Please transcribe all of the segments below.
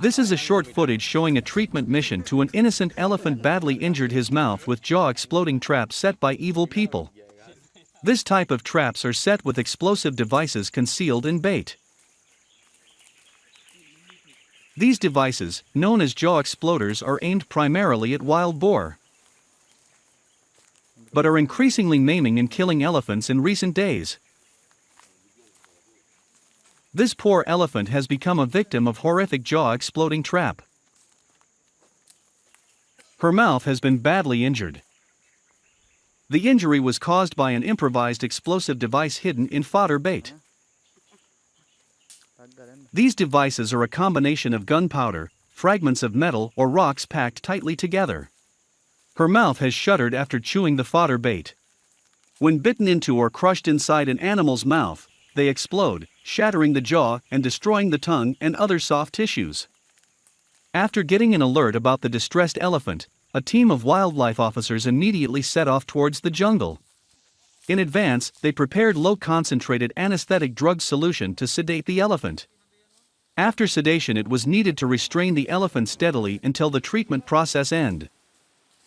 This is a short footage showing a treatment mission to an innocent elephant badly injured his mouth with jaw-exploding traps set by evil people. This type of traps are set with explosive devices concealed in bait. These devices, known as jaw exploders, are aimed primarily at wild boar, but are increasingly maiming and killing elephants in recent days. This poor elephant has become a victim of horrific jaw-exploding trap. Her mouth has been badly injured. The injury was caused by an improvised explosive device hidden in fodder bait. These devices are a combination of gunpowder, fragments of metal, or rocks packed tightly together. Her mouth has shuttered after chewing the fodder bait. When bitten into or crushed inside an animal's mouth, they explode, shattering the jaw and destroying the tongue and other soft tissues. After getting an alert about the distressed elephant, a team of wildlife officers immediately set off towards the jungle. In advance, they prepared low-concentrated anesthetic drug solution to sedate the elephant. After sedation, it was needed to restrain the elephant steadily until the treatment process ended.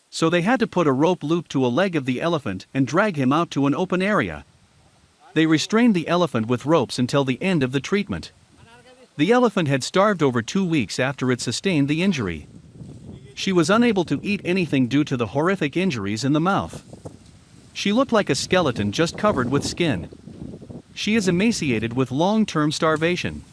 So they had to put a rope loop to a leg of the elephant and drag him out to an open area. They restrained the elephant with ropes until the end of the treatment. The elephant had starved over 2 weeks after it sustained the injury. She was unable to eat anything due to the horrific injuries in the mouth. She looked like a skeleton just covered with skin. She is emaciated with long-term starvation.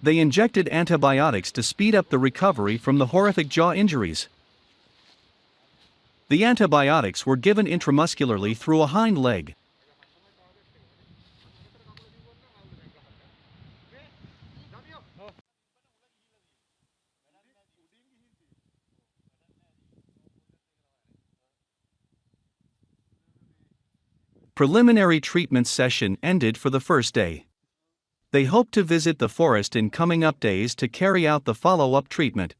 They injected antibiotics to speed up the recovery from the horrific jaw injuries. The antibiotics were given intramuscularly through a hind leg. Preliminary treatment session ended for the first day. They hope to visit the forest in coming up days to carry out the follow-up treatment.